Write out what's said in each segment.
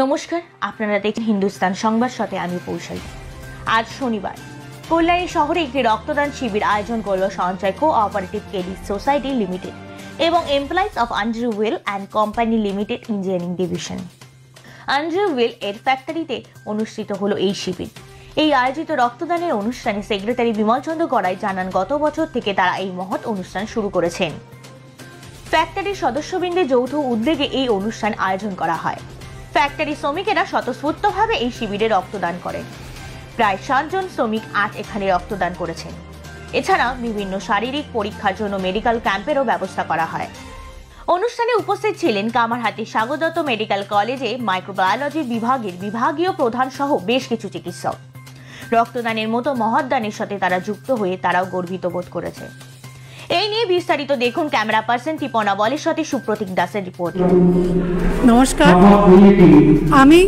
নমস্কার, আপনারা দেখছেন হিন্দুস্তান সংবাদ সাথে আমি কৌশল। আজ শনিবার কল্যাণী শহরে একটি রক্তদান শিবির আয়োজন করল সঞ্চয় কোঅপারেটিভ ক্রেডিট সোসাইটি লিমিটেড এবং employees of Andrew Yule and company limited engineering division. Andrew Yule এর ফ্যাক্টরিতে অনুষ্ঠিত হলো এই শিবির। এই আয়োজিত রক্তদানের অনুষ্ঠানে সেক্রেটারি বিমল চন্দ্র গড়াই জানান, গত বছর থেকে তারা এই মহৎ অনুষ্ঠান শুরু করেছেন। ফ্যাক্টরির সদস্যবৃন্দের যৌথ উদ্যোগে এই অনুষ্ঠান আয়োজন করা হয়। ফ্যাক্টরি শ্রমিকেরা স্বতঃস্ফূর্তভাবে এই শিবিরে রক্তদান করেন। প্রায় 7 জন শ্রমিক আজ এখানে রক্তদান করেছেন। এছাড়া বিভিন্ন শারীরিক পরীক্ষার জন্য মেডিকেল ক্যাম্পেরও ব্যবস্থা করা হয়। অনুষ্ঠানে উপস্থিত ছিলেন কামারহাটি স্বাগত দত্ত মেডিকেল কলেজে মাইক্রোবায়োলজি বিভাগের বিভাগীয় প্রধান সহ বেশ কিছু চিকিৎসক। রক্তদানের মতো মহৎদানের সাথে তারা যুক্ত হয়ে তারাও গর্বিত বোধ করেছে। এই নিয়ে বিস্তারিত দেখুন ক্যামেরা পার্সন টিপনা বলের সাথে সুপ্রতীক দাসের রিপোর্ট। নমস্কার, আমি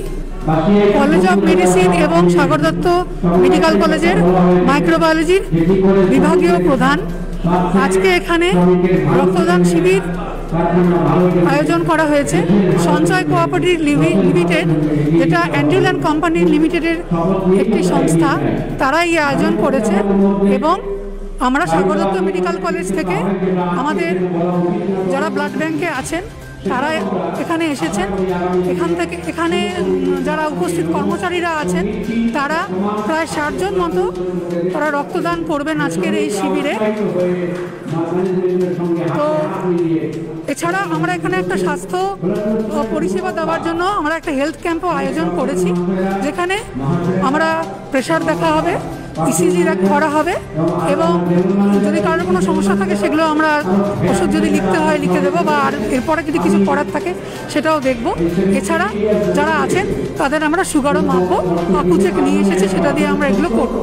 কলেজ অফ মেডিসিন এবং সাগর দত্ত মেডিকেল কলেজের মাইক্রোবায়োলজির বিভাগীয় প্রধান। আজকে এখানে রক্তদান শিবির আয়োজন করা হয়েছে। সঞ্চয় কোঅপারেটিভ লিমিটেড, যেটা অ্যান্ড্রু অ্যান্ড কোম্পানি লিমিটেডের একটি সংস্থা, তারা এই আয়োজন করেছে এবং আমরা সাগর দত্ত মেডিকেল কলেজ থেকে আমাদের যারা ব্লাড ব্যাংকে আছেন তারা এখানে এসেছেন। এখানে যারা উপস্থিত কর্মচারীরা আছেন তারা প্রায় 60 জন মতো তারা রক্তদান করবেন আজকের এই শিবিরে। তো এছাড়া আমরা এখানে একটা স্বাস্থ্য পরিষেবা দেওয়ার জন্য আমরা একটা হেলথ ক্যাম্পও আয়োজন করেছি, যেখানে আমরা প্রেশার দেখা হবে, ইসিজি করা হবে এবং যদি কারোর কোনো সমস্যা থাকে সেগুলো আমরা ওষুধ যদি লিখতে হয় লিখে দেবো, বা আর এরপরে যদি কিছু করার থাকে সেটাও দেখব। এছাড়া যারা আছেন তাদের আমরা সুগারও মাপবো, আপু চেক নিয়ে এসেছে সেটা দিয়ে আমরা এগুলো করবো।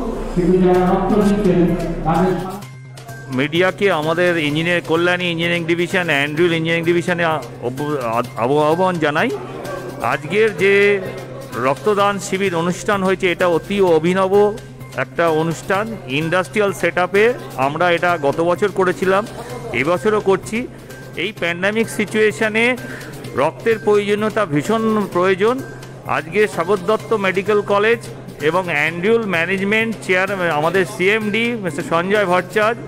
মিডিয়াকে আমাদের Kalyani engineering division, Andrew engineering ডিভিশনে আহ্বান জানাই। আজকের যে রক্তদান শিবির অনুষ্ঠান হয়েছে এটা অতি অভিনব একটা অনুষ্ঠান। ইন্ডাস্ট্রিয়াল সেট আপে আমরা এটা গত বছর করেছিলাম, এবছরও করছি। এই প্যান্ডামিক সিচুয়েশানে রক্তের প্রয়োজনীয়তা ভীষণ প্রয়োজন। আজকে সাগর দত্ত মেডিকেল কলেজ এবং অ্যান্ড্রুল ম্যানেজমেন্ট চেয়ারম্যান আমাদের সিএমডি মিস্টার সঞ্জয় ভট্টাচার্য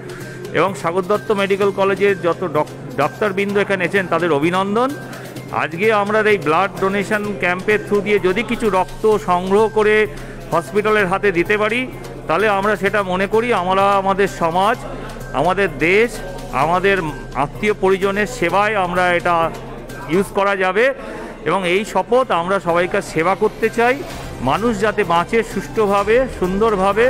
এবং সাগর দত্ত মেডিকেল কলেজের যত ডাক্তারবৃন্দ এখানে এসেছেন তাদের অভিনন্দন। আজকে আমরা এই ব্লাড ডোনেশন ক্যাম্পের থ্রু দিয়ে যদি কিছু রক্ত সংগ্রহ করে হসপিটালের হাতে দিতে পারি, তাহলে আমরা সেটা মনে করি আমরা আমাদের সমাজ, আমাদের দেশ, আমাদের আত্মীয় পরিজনের সেবায় আমরা এটা ইউজ করা যাবে। এবং এই শপথ আমরা সবাইকে সেবা করতে চাই, মানুষ যাতে বাঁচে সুষ্ঠুভাবে, সুন্দরভাবে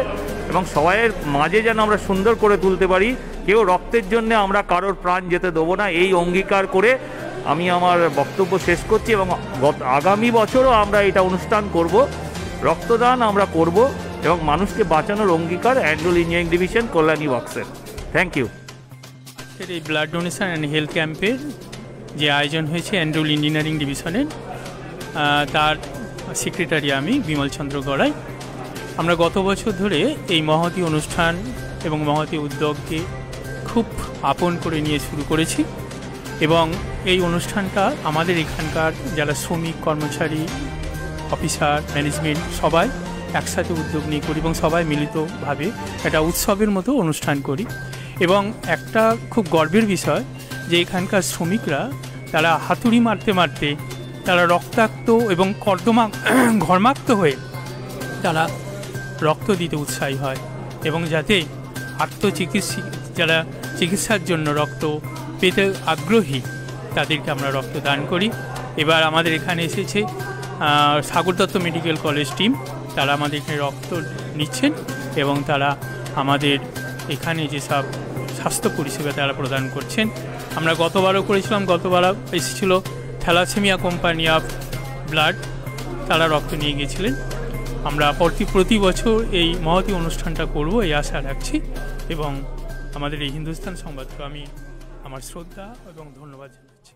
এবং সবাইয়ের মাঝে যেন আমরা সুন্দর করে তুলতে পারি। কেউ রক্তের জন্য আমরা কারোর প্রাণ যেতে দেবো না, এই অঙ্গীকার করে আমি আমার বক্তব্য শেষ করছি। এবং আগামী বছরও আমরা এটা অনুষ্ঠান করব, রক্তদান আমরা করব এবং মানুষকে বাঁচানোর অঙ্গীকার অ্যান্ড্রু ইঞ্জিনিয়ারিং ডিভিশন কল্যাণী ওয়ার্কসের। Thank you. এই ব্লাড ডোনেশন অ্যান্ড হেলথ ক্যাম্পের যে আয়োজন হয়েছে অ্যান্ড্রু ইঞ্জিনিয়ারিং ডিভিশনের, তার সেক্রেটারি আমি বিমল চন্দ্র গড়াই। আমরা গত বছর ধরে এই মহতী অনুষ্ঠান এবং মহতী উদ্যোগকে খুব আপন করে নিয়ে শুরু করেছি এবং এই অনুষ্ঠানটা আমাদের এখানকার যারা শ্রমিক, কর্মচারী, অফিসার, ম্যানেজমেন্ট সবাই একসাথে উদ্যোগ নিয়ে করি এবং সবাই মিলিতভাবে একটা উৎসবের মতো অনুষ্ঠান করি। এবং একটা খুব গর্বের বিষয় যে এখানকার শ্রমিকরা তারা হাতুড়ি মারতে মারতে তারা রক্তাক্ত এবং ঘর্মাক্ত হয়ে তারা রক্ত দিতে উৎসাহী হয় এবং যাতে যারা চিকিৎসার জন্য রক্ত পেতে আগ্রহী তাদেরকে আমরা রক্ত দান করি। এবার আমাদের এখানে এসেছে Sagar Dutta medical college team, তারা আমাদের এখানে রক্ত নিচ্ছেন এবং তারা আমাদের এখানে যেসব স্বাস্থ্য পরিষেবা তারা প্রদান করছেন। আমরা গতবারও করেছিলাম, গতবার এসেছিল থ্যালাসেমিয়া কোম্পানি অফ ব্লাড, তারা রক্ত নিয়ে গিয়েছিলেন। আমরা প্রতি বছর এই মহতী অনুষ্ঠানটা করব এই আশা রাখছি এবং আমাদের এই হিন্দুস্তান সংবাদকে আমি আমার শ্রদ্ধা এবং ধন্যবাদ জানাচ্ছি।